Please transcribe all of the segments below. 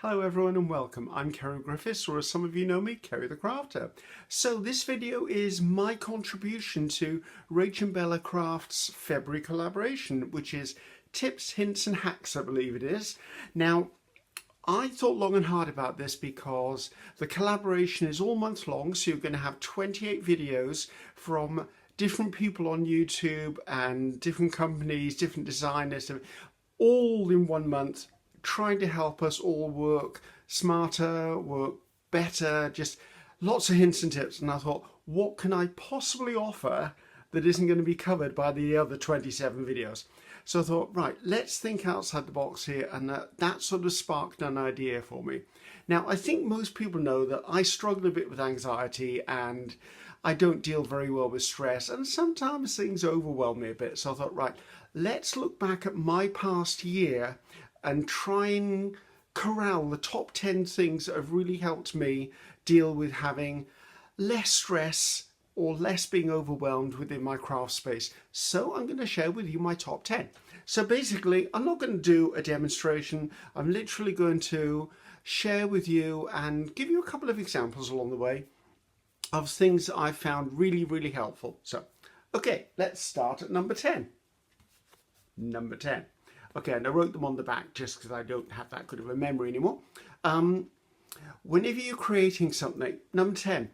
Hello everyone and welcome. I'm Ceri Griffiths, or as some of you know me, Ceri the Crafter. So this video is my contribution to RachandBella Crafts February collaboration, which is tips, hints and hacks, I believe it is. Now, I thought long and hard about this because the collaboration is all month long, so you're going to have 28 videos from different people on YouTube and different companies, different designers, all in 1 month, trying to help us all work smarter, work better, just lots of hints and tips. And I thought, what can I possibly offer that isn't going to be covered by the other 27 videos? So I thought, right, let's think outside the box here, and that sort of sparked an idea for me. Now, I think most people know that I struggle a bit with anxiety and I don't deal very well with stress, and sometimes things overwhelm me a bit. So I thought, right, let's look back at my past year and try and corral the top 10 things that have really helped me deal with having less stress or less being overwhelmed within my craft space. So I'm going to share with you my top 10. So basically, I'm not going to do a demonstration. I'm literally going to share with you and give you a couple of examples along the way of things that I've found really, really helpful. So, okay, let's start at number 10. Number 10. Okay, and I wrote them on the back just because I don't have that good of a memory anymore. Whenever you're creating something, number 10,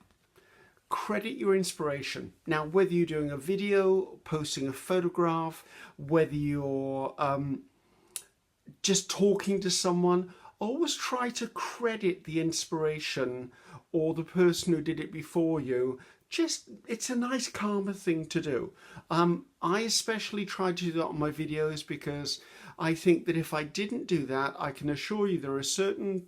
credit your inspiration. Now, whether you're doing a video, posting a photograph, whether you're just talking to someone, always try to credit the inspiration or the person who did it before you. It's a nice karma thing to do. I especially try to do that on my videos because I think that if I didn't do that, I can assure you there are certain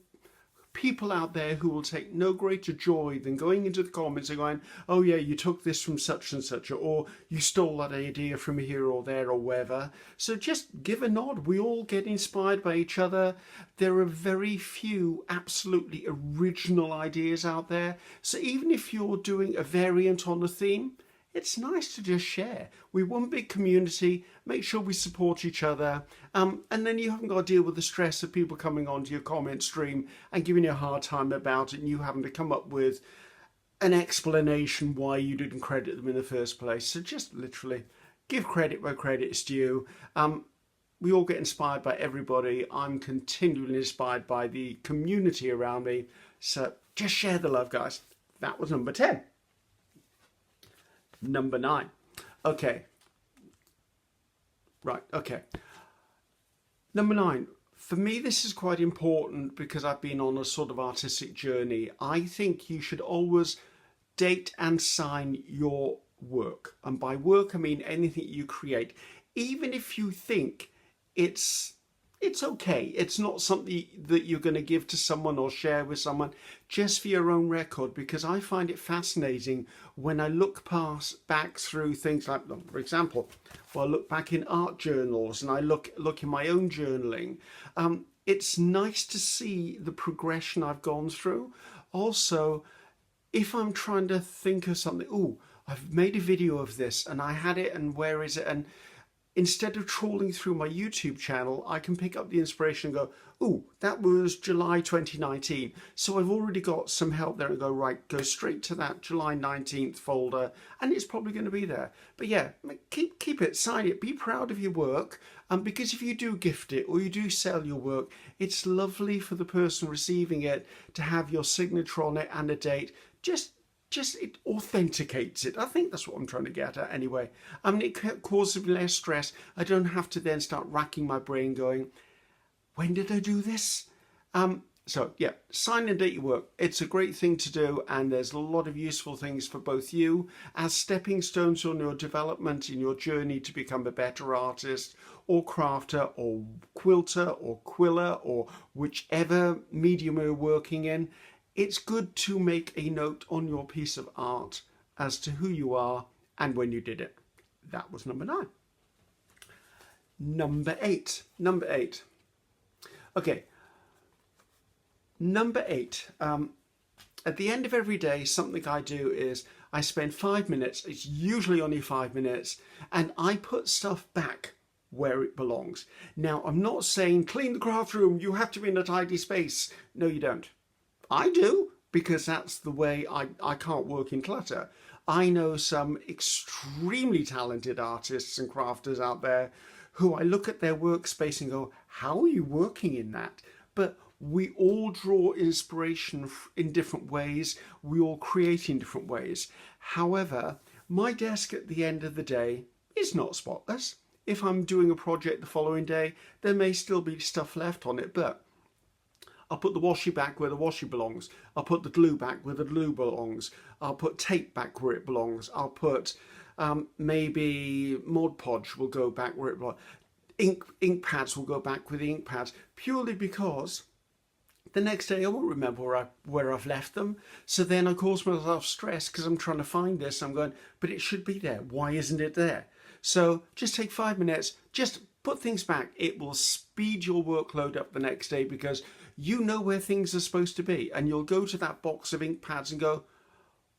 people out there who will take no greater joy than going into the comments and going, oh yeah, you took this from such and such, or you stole that idea from here or there or wherever. So just give a nod. We all get inspired by each other. There are very few absolutely original ideas out there. So even if you're doing a variant on a theme, it's nice to just share. We're one big community. Make sure we support each other. And then you haven't got to deal with the stress of people coming onto your comment stream and giving you a hard time about it and you having to come up with an explanation why you didn't credit them in the first place. So just literally give credit where credit is due. We all get inspired by everybody. I'm continually inspired by the community around me. So just share the love, guys. That was number 10. Number 9. Okay. Right, okay. Number 9. For me, this is quite important because I've been on a sort of artistic journey. I think you should always date and sign your work. And by work, I mean anything you create. Even if you think it's okay. It's not something that you're going to give to someone or share with someone, just for your own record, because I find it fascinating when I look back through things like, for example, I look back in art journals and I look in my own journaling. It's nice to see the progression I've gone through. Also, if I'm trying to think of something, oh, I've made a video of this and I had it and where is it? And instead of trawling through my YouTube channel, I can pick up the inspiration and go, oh, that was July 2019. So I've already got some help there and go, right, go straight to that July 19th folder and it's probably going to be there. But yeah, keep it, sign it, be proud of your work. Because if you do gift it or you do sell your work, it's lovely for the person receiving it to have your signature on it and a date. Just it authenticates it. I think that's what I'm trying to get at anyway. I mean, it causes me less stress. I don't have to then start racking my brain going, when did I do this? So yeah, sign and date your work. It's a great thing to do, and there's a lot of useful things for both you as stepping stones on your development in your journey to become a better artist or crafter or quilter or quiller or whichever medium you're working in. It's good to make a note on your piece of art as to who you are and when you did it. That was number 9. Number 8. Number 8. Okay. Number 8. At the end of every day, something I do is I spend 5 minutes. It's usually only 5 minutes. And I put stuff back where it belongs. Now, I'm not saying clean the craft room, you have to be in a tidy space. No, you don't. I do, because that's the way I can't work in clutter. I know some extremely talented artists and crafters out there who I look at their workspace and go, how are you working in that? But we all draw inspiration in different ways. We all create in different ways. However, my desk at the end of the day is not spotless. If I'm doing a project the following day, there may still be stuff left on it, but I'll put the washi back where the washi belongs. I'll put the glue back where the glue belongs. I'll put tape back where it belongs. I'll put maybe Mod Podge will go back where it belongs. Ink pads will go back with the ink pads, purely because the next day I won't remember where I've left them. So then I cause myself stress because I'm trying to find this. I'm going, but it should be there. Why isn't it there? So just take 5 minutes, just put things back. It will speed your workload up the next day because you know where things are supposed to be. And you'll go to that box of ink pads and go,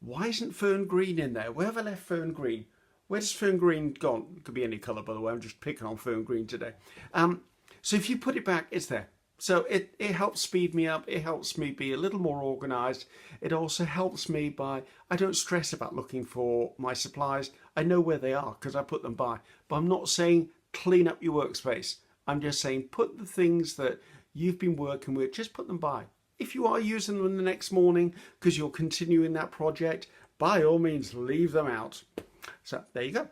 why isn't fern green in there? Where have I left fern green? Where's fern green gone? It could be any colour, by the way. I'm just picking on fern green today. So if you put it back, it's there. So it helps speed me up. It helps me be a little more organised. It also helps me by, I don't stress about looking for my supplies. I know where they are because I put them by. But I'm not saying clean up your workspace. I'm just saying put the things that you've been working with, just put them by. If you are using them the next morning because you're continuing that project, by all means, leave them out. So there you go.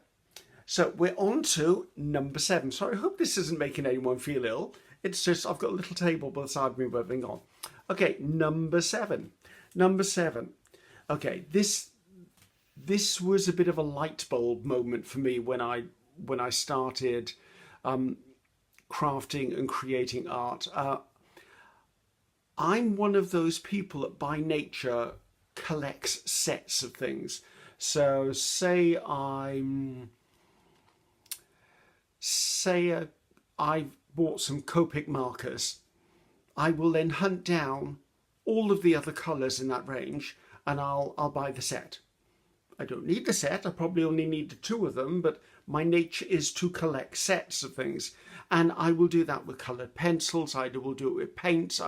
So we're on to number 7. Sorry, I hope this isn't making anyone feel ill. It's just I've got a little table beside me where everything on. Okay, number 7. Number 7. Okay, this was a bit of a light bulb moment for me when I started crafting and creating art. I'm one of those people that by nature collects sets of things. So say I bought some Copic markers. I will then hunt down all of the other colours in that range and I'll buy the set. I don't need the set, I probably only need 2 of them, but my nature is to collect sets of things. And I will do that with coloured pencils, I will do it with paints,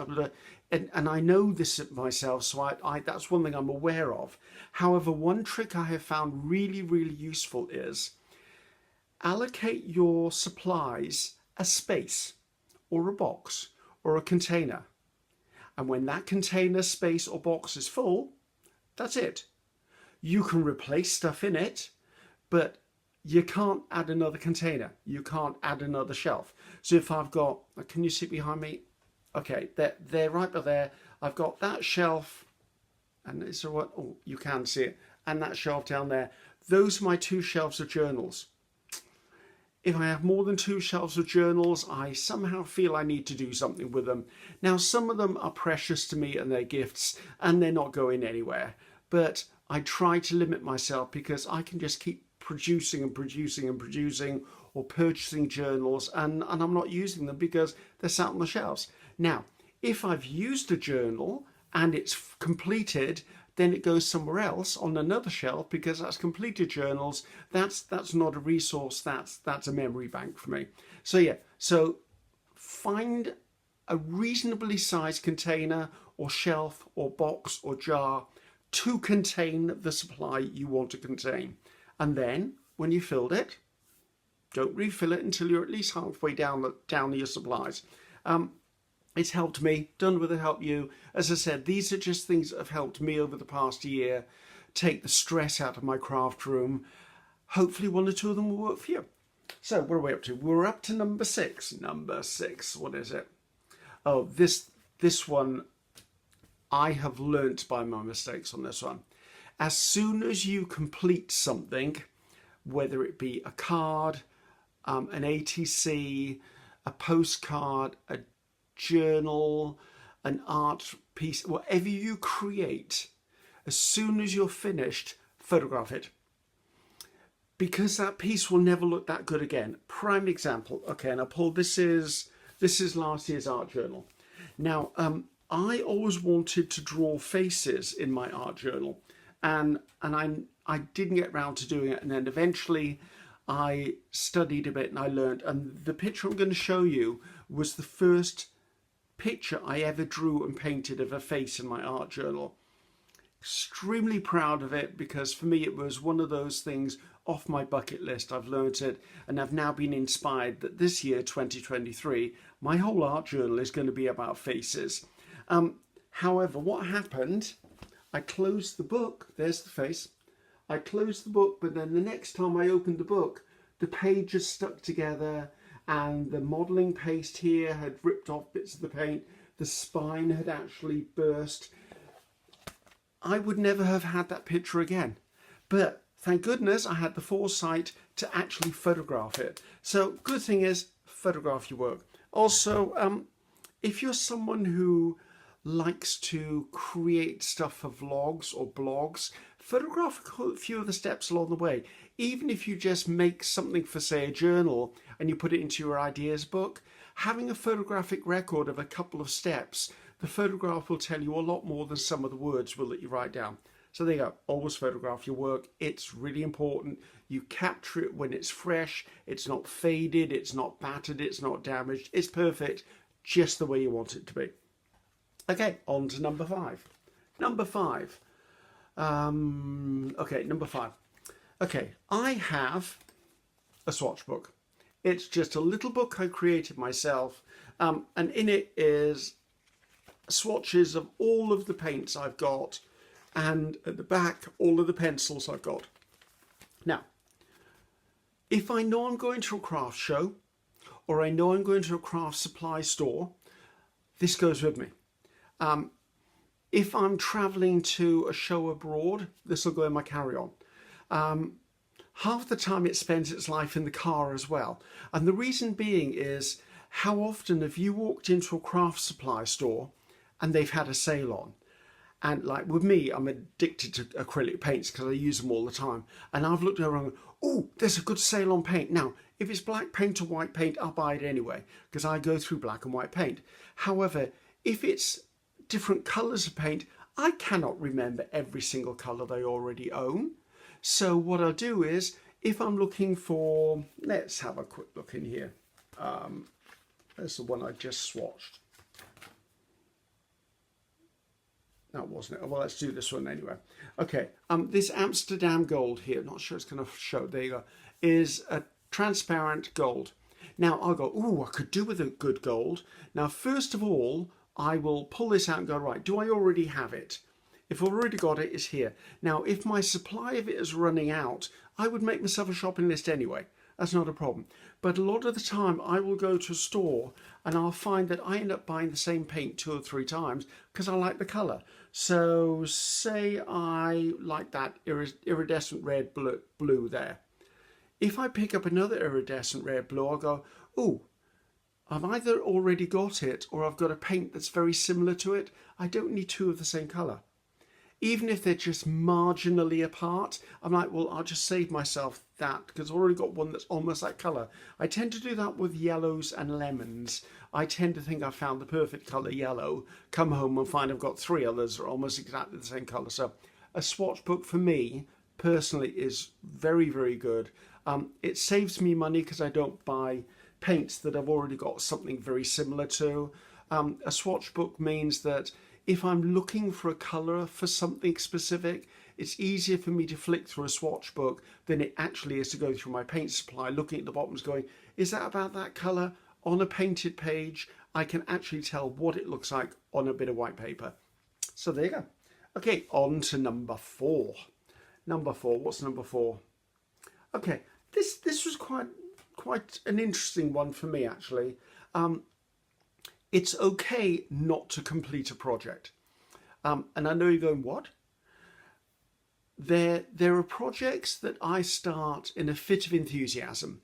and I know this myself, so that's one thing I'm aware of. However, one trick I have found really, really useful is allocate your supplies a space or a box or a container. And when that container, space or box is full, that's it. You can replace stuff in it, but you can't add another container. You can't add another shelf. So if I've got, can you see behind me? Okay, they're right by there. I've got that shelf, and is there what? Oh, you can see it. And that shelf down there. Those are my 2 shelves of journals. If I have more than 2 shelves of journals, I somehow feel I need to do something with them. Now, some of them are precious to me and they're gifts, and they're not going anywhere. But I try to limit myself because I can just keep producing and producing and producing, or purchasing journals, and I'm not using them because they're sat on the shelves. Now, if I've used a journal and it's completed, then it goes somewhere else on another shelf because that's completed journals. That's not a resource, that's a memory bank for me. So yeah, so find a reasonably sized container or shelf or box or jar to contain the supply you want to contain. And then when you filled it, don't refill it until you're at least halfway down your supplies. It's helped me. Done with it, help you. As I said, these are just things that have helped me over the past year take the stress out of my craft room. Hopefully 1 or 2 of them will work for you. So where are we up to? We're up to number 6. Number 6, what is it? Oh, this one, I have learnt by my mistakes on this one. As soon as you complete something, whether it be a card, an ATC, a postcard, a journal, an art piece, whatever you create, as soon as you're finished, photograph it. Because that piece will never look that good again. Prime example. Okay, and I pulled, this is last year's art journal. Now, I always wanted to draw faces in my art journal, and I didn't get round to doing it, and then eventually I studied a bit and I learned, and the picture I'm going to show you was the first picture I ever drew and painted of a face in my art journal. Extremely proud of it, because for me it was one of those things off my bucket list. I've learned it and I've now been inspired that this year, 2023, my whole art journal is going to be about faces. However, what happened, I closed the book, there's the face, I closed the book, but then the next time I opened the book, the pages stuck together and the modelling paste here had ripped off bits of the paint, the spine had actually burst. I would never have had that picture again, but thank goodness I had the foresight to actually photograph it. So good thing is, photograph your work. Also, if you're someone who likes to create stuff for vlogs or blogs, photograph a few of the steps along the way. Even if you just make something for, say, a journal and you put it into your ideas book, having a photographic record of a couple of steps, the photograph will tell you a lot more than some of the words will that you write down. So there you go, always photograph your work. It's really important. You capture it when it's fresh, it's not faded, it's not battered, it's not damaged, it's perfect, just the way you want it to be. Okay, on to number 5. Number 5. Okay, number 5. Okay, I have a swatch book. It's just a little book I created myself, and in it is swatches of all of the paints I've got, and at the back, all of the pencils I've got. Now, if I know I'm going to a craft show, or I know I'm going to a craft supply store, this goes with me. If I'm traveling to a show abroad, this will go in my carry-on. Half the time it spends its life in the car as well. And the reason being is, how often have you walked into a craft supply store and they've had a sale on? And like with me, I'm addicted to acrylic paints because I use them all the time. And I've looked around and gone, oh, there's a good sale on paint. Now, if it's black paint or white paint, I'll buy it anyway, because I go through black and white paint. However, if it's different colours of paint, I cannot remember every single colour they already own. So what I'll do is, if I'm looking for, let's have a quick look in here. There's the one I just swatched. That wasn't it. Well, let's do this one anyway. Okay, this Amsterdam gold here, not sure it's going to show, there you go, is a transparent gold. Now I'll go, ooh, I could do with a good gold. Now, first of all, I will pull this out and go, right, do I already have it? If I've already got it, it's here. Now, if my supply of it is running out, I would make myself a shopping list anyway. That's not a problem. But a lot of the time, I will go to a store and I'll find that I end up buying the same paint 2 or 3 times because I like the colour. So say I like that iridescent red blue there. If I pick up another iridescent red blue, I'll go, oh, I've either already got it or I've got a paint that's very similar to it. I don't need 2 of the same colour. Even if they're just marginally apart, I'm like, well, I'll just save myself that because I've already got one that's almost that colour. I tend to do that with yellows and lemons. I tend to think I've found the perfect colour yellow, come home and find I've got 3 others that are almost exactly the same colour. So a swatch book for me, personally, is very, very good. It saves me money because I don't buy paints that I've already got something very similar to. A swatch book means that if I'm looking for a colour for something specific, it's easier for me to flick through a swatch book than it actually is to go through my paint supply, looking at the bottoms going, is that about that colour? On a painted page, I can actually tell what it looks like on a bit of white paper. So there you go. Okay, on to number 4. Number 4, what's number 4? Okay, this was quite an interesting one for me, actually. It's okay not to complete a project. And I know you're going, what? There are projects that I start in a fit of enthusiasm.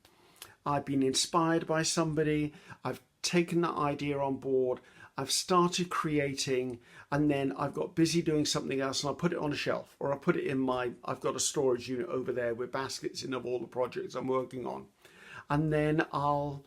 I've been inspired by somebody, I've taken that idea on board, I've started creating, and then I've got busy doing something else and I'll put it on a shelf, or I'll put it in I've got a storage unit over there with baskets in of all the projects I'm working on. And then I'll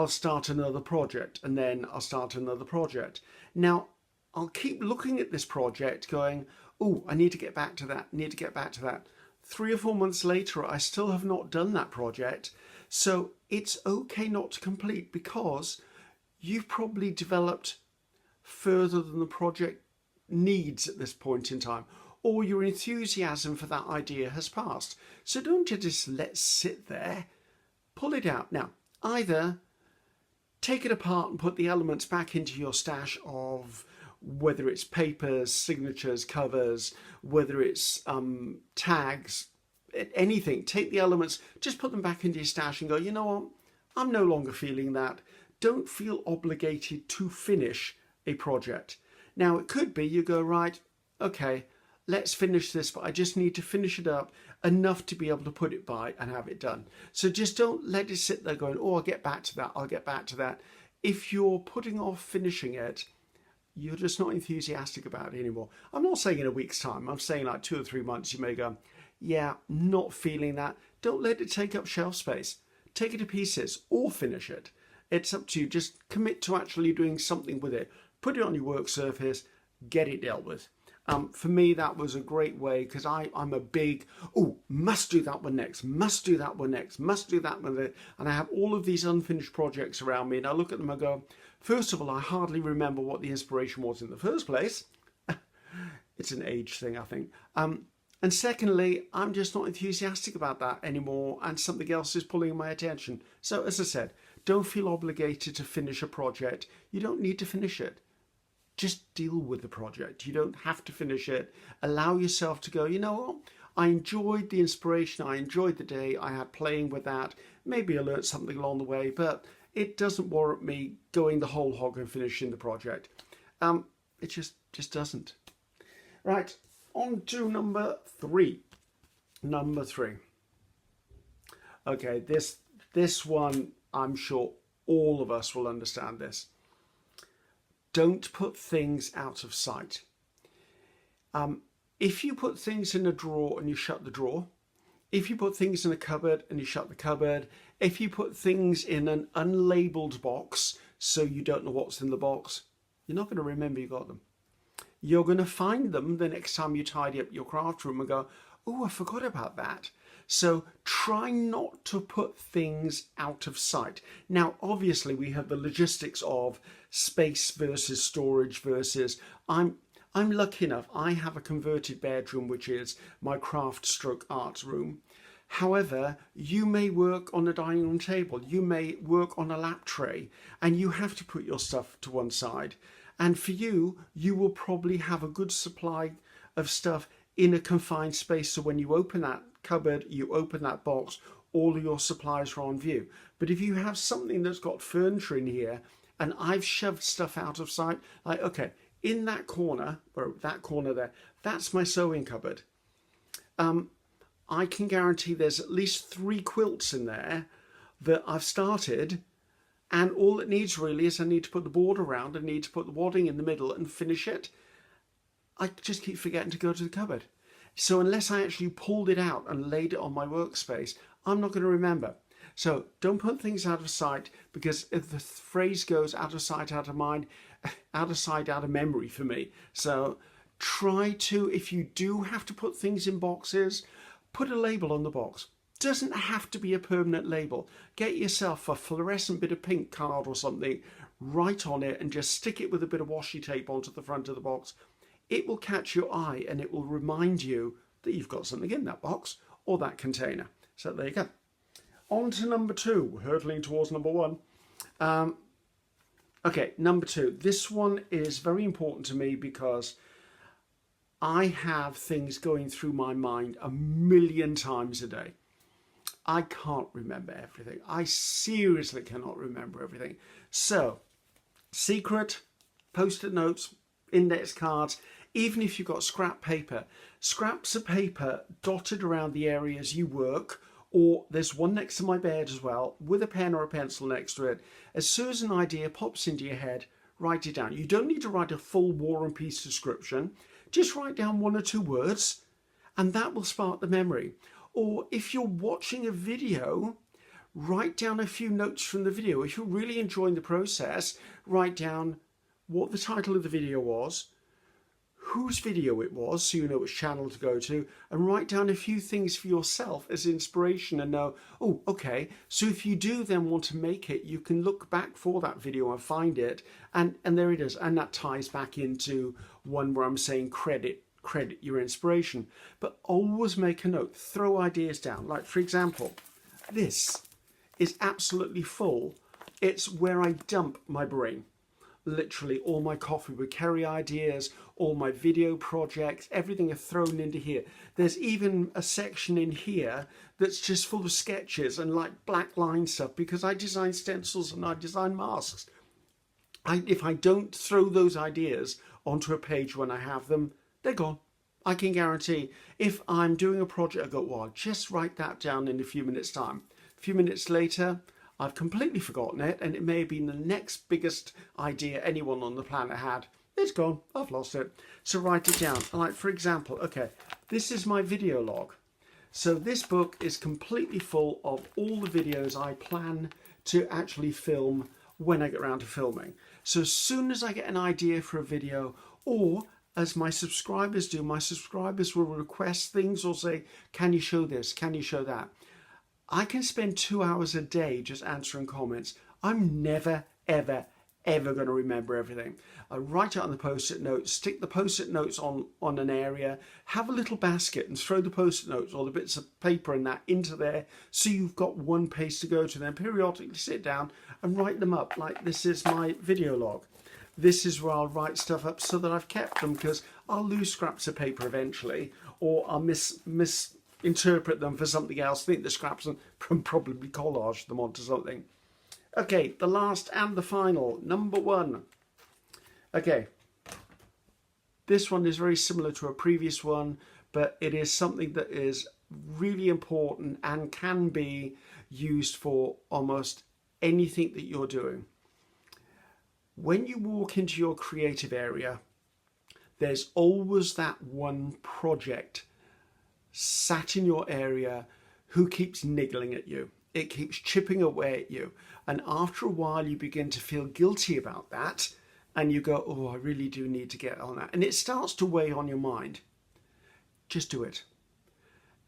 start another project, and then I'll start another project. Now, I'll keep looking at this project going, oh, I need to get back to that, need to get back to that. 3 or 4 months later, I still have not done that project. So it's okay not to complete, because you've probably developed further than the project needs at this point in time, or your enthusiasm for that idea has passed. So don't just let it sit there. Pull it out. Now, either take it apart and put the elements back into your stash of, whether it's papers, signatures, covers, whether it's tags, anything. Take the elements, just put them back into your stash and go, you know what, I'm no longer feeling that. Don't feel obligated to finish a project. Now, it could be you go, right, okay, let's finish this, but I just need to finish it up enough to be able to put it by and have it done. So just don't let it sit there going, oh, I'll get back to that, I'll get back to that. If you're putting off finishing it, you're just not enthusiastic about it anymore. I'm not saying in a week's time. I'm saying like 2 or 3 months, you may go, yeah, not feeling that. Don't let it take up shelf space. Take it to pieces or finish it. It's up to you. Just commit to actually doing something with it. Put it on your work surface, get it dealt with. For me, that was a great way, because I'm a big, must do that one next, must do that one next, must do that one next. And I have all of these unfinished projects around me, and I look at them and go, first of all, I hardly remember what the inspiration was in the first place. It's an age thing, I think. And secondly, I'm just not enthusiastic about that anymore, and something else is pulling my attention. So as I said, don't feel obligated to finish a project. You don't need to finish it. Just deal with the project. You don't have to finish it. Allow yourself to go, you know what? I enjoyed the inspiration. I enjoyed the day I had playing with that. Maybe I learned something along the way, but it doesn't warrant me going the whole hog and finishing the project. It just doesn't. Right, on to number 3. Number 3. Okay, this one, I'm sure all of us will understand this. Don't put things out of sight. If you put things in a drawer and you shut the drawer, if you put things in a cupboard and you shut the cupboard, if you put things in an unlabeled box so you don't know what's in the box, you're not going to remember you got them. You're going to find them the next time you tidy up your craft room and go, oh, I forgot about that. So try not to put things out of sight. Now, obviously, we have the logistics of space versus storage versus... I'm lucky enough, I have a converted bedroom, which is my craft stroke art room. However, you may work on a dining room table, you may work on a lap tray, and you have to put your stuff to one side. And for you, you will probably have a good supply of stuff in a confined space. So when you open that cupboard, you open that box, all of your supplies are on view. But if you have something that's got furniture in here, and I've shoved stuff out of sight, like, okay, in that corner, or that corner there, that's my sewing cupboard. I can guarantee there's at least 3 quilts in there that I've started, and all it needs really is I need to put the border around, I need to put the wadding in the middle and finish it. I just keep forgetting to go to the cupboard. So unless I actually pulled it out and laid it on my workspace, I'm not going to remember. So don't put things out of sight, because if the phrase goes out of sight, out of mind, out of sight, out of memory for me. So try to, if you do have to put things in boxes, put a label on the box. Doesn't have to be a permanent label. Get yourself a fluorescent bit of pink card or something, write on it and just stick it with a bit of washi tape onto the front of the box. It will catch your eye and it will remind you that you've got something in that box or that container. So there you go. On to number 2, hurtling towards number 1. Okay, number 2. This one is very important to me because I have things going through my mind a million times a day. I can't remember everything. I seriously cannot remember everything. So, secret, post-it notes, index cards, even if you've got scrap paper, scraps of paper dotted around the areas you work, or there's one next to my bed as well, with a pen or a pencil next to it. As soon as an idea pops into your head, write it down. You don't need to write a full War and Peace description. Just write down 1 or 2 words, and that will spark the memory. Or if you're watching a video, write down a few notes from the video. If you're really enjoying the process, write down what the title of the video was, whose video it was so you know which channel to go to, and write down a few things for yourself as inspiration and know, oh, okay, so if you do then want to make it, you can look back for that video and find it, and there it is. And that ties back into one where I'm saying credit your inspiration. But always make a note, throw ideas down. Like, for example, this is absolutely full. It's where I dump my brain. Literally all my coffee with Ceri ideas, all my video projects, everything are thrown into here. There's even a section in here that's just full of sketches and like black line stuff, because I design stencils and I design masks. If I don't throw those ideas onto a page when I have them, they're gone. I can guarantee if I'm doing a project, I go, well, I'll just write that down in a few minutes time. A few minutes later, I've completely forgotten it, and it may have been the next biggest idea anyone on the planet had. It's gone. I've lost it. So write it down. Like, for example, okay, this is my video log. So this book is completely full of all the videos I plan to actually film when I get around to filming. So as soon as I get an idea for a video, or as my subscribers do, my subscribers will request things or say, can you show this? Can you show that? I can spend 2 hours a day just answering comments. I'm never, ever, ever going to remember everything. I write it on the post-it notes, stick the post-it notes on an area, have a little basket and throw the post-it notes or the bits of paper and that into there, so you've got one page to go to. Then periodically sit down and write them up. Like, this is my video log. This is where I'll write stuff up so that I've kept them, because I'll lose scraps of paper eventually, or I'll misinterpret them for something else, think the scraps and probably collage them onto something. Okay, the last and the final, number 1. Okay, this one is very similar to a previous one, but it is something that is really important and can be used for almost anything that you're doing. When you walk into your creative area, there's always that one project sat in your area who keeps niggling at you. It keeps chipping away at you. And after a while, you begin to feel guilty about that. And you go, oh, I really do need to get on that. And it starts to weigh on your mind. Just do it.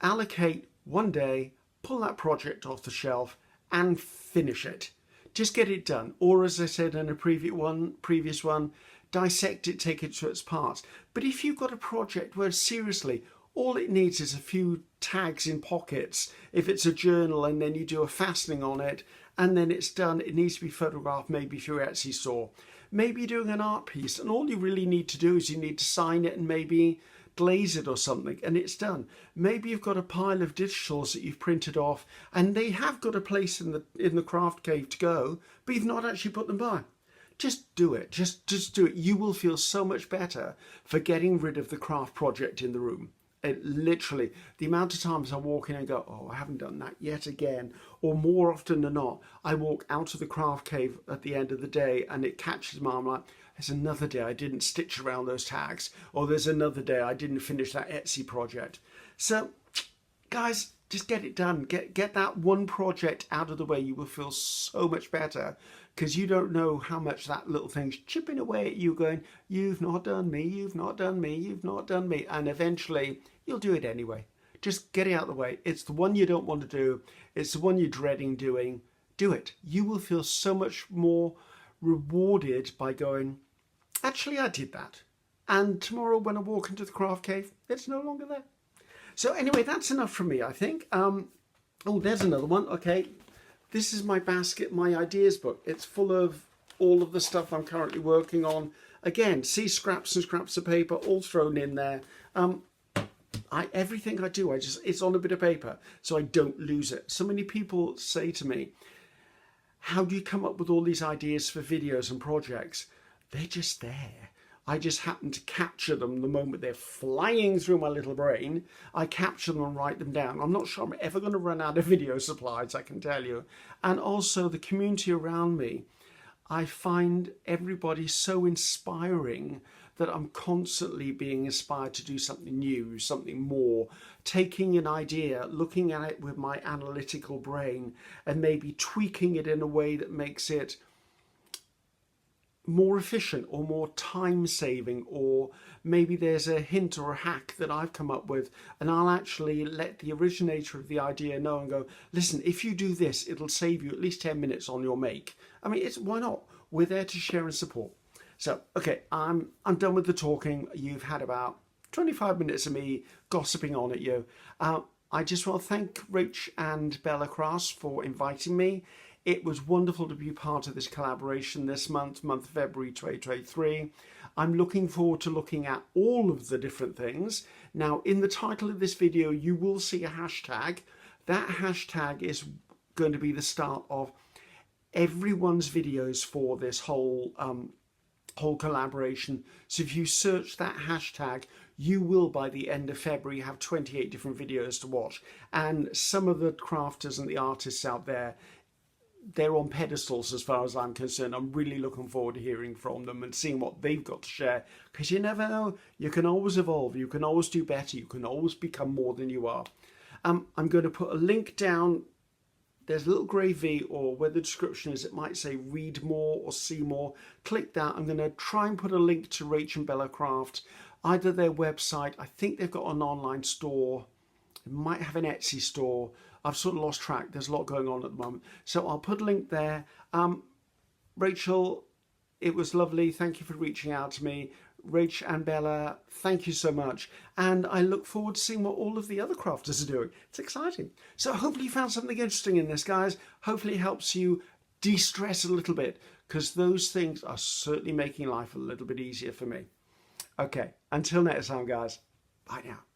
Allocate one day, pull that project off the shelf and finish it. Just get it done. Or as I said in a previous one, dissect it, take it to its parts. But if you've got a project where seriously, all it needs is a few tags in pockets, if it's a journal, and then you do a fastening on it, and then it's done. It needs to be photographed maybe through Etsy store. Maybe you're doing an art piece, and all you really need to do is you need to sign it and maybe glaze it or something, and it's done. Maybe you've got a pile of digitals that you've printed off, and they have got a place in the craft cave to go, but you've not actually put them by. Just do it. Just do it. You will feel so much better for getting rid of the craft project in the room. It literally, the amount of times I walk in and go, oh, I haven't done that yet again. Or more often than not, I walk out of the craft cave at the end of the day and it catches my eye. I'm like, there's another day I didn't stitch around those tags. Or there's another day I didn't finish that Etsy project. So, guys, just get it done. Get that one project out of the way. You will feel so much better, because you don't know how much that little thing's chipping away at you, going, you've not done me, you've not done me, you've not done me. And eventually you'll do it anyway. Just get it out of the way. It's the one you don't want to do. It's the one you're dreading doing. Do it. You will feel so much more rewarded by going, actually, I did that. And tomorrow when I walk into the craft cave, it's no longer there. So anyway, that's enough from me, I think. Oh, there's another one. Okay. This is my basket, my ideas book. It's full of all of the stuff I'm currently working on. Again, see scraps and scraps of paper all thrown in there. Everything I do, it's on a bit of paper so I don't lose it. So many people say to me, how do you come up with all these ideas for videos and projects? They're just there. I just happen to capture them the moment they're flying through my little brain. I capture them and write them down. I'm not sure I'm ever going to run out of video supplies, I can tell you. And also the community around me. I find everybody so inspiring that I'm constantly being inspired to do something new, something more, taking an idea, looking at it with my analytical brain and maybe tweaking it in a way that makes it more efficient or more time saving, or maybe there's a hint or a hack that I've come up with, and I'll actually let the originator of the idea know and go, listen, if you do this, it'll save you at least 10 minutes on your make. I mean, why not? We're there to share and support. So, okay, I'm done with the talking. You've had about 25 minutes of me gossiping on at you. I just want to thank RachandBella Crafts for inviting me. It was wonderful to be part of this collaboration this month of February 2023. I'm looking forward to looking at all of the different things. Now, in the title of this video, you will see a hashtag. That hashtag is going to be the start of everyone's videos for this whole collaboration. So if you search that hashtag, you will by the end of February have 28 different videos to watch. And some of the crafters and the artists out there, they're on pedestals as far as I'm concerned. I'm really looking forward to hearing from them and seeing what they've got to share, because you never know, you can always evolve, you can always do better, you can always become more than you are. I'm going to put a link down. There's a little grey V, or where the description is, it might say read more or see more. Click that. I'm going to try and put a link to RachandBella Crafts, either their website. I think they've got an online store. It might have an Etsy store. I've sort of lost track. There's a lot going on at the moment. So I'll put a link there. Rachel, it was lovely. Thank you for reaching out to me. RachandBella, thank you so much. And I look forward to seeing what all of the other crafters are doing. It's exciting. So hopefully you found something interesting in this, guys. Hopefully it helps you de-stress a little bit, because those things are certainly making life a little bit easier for me. Okay, until next time, guys. Bye now.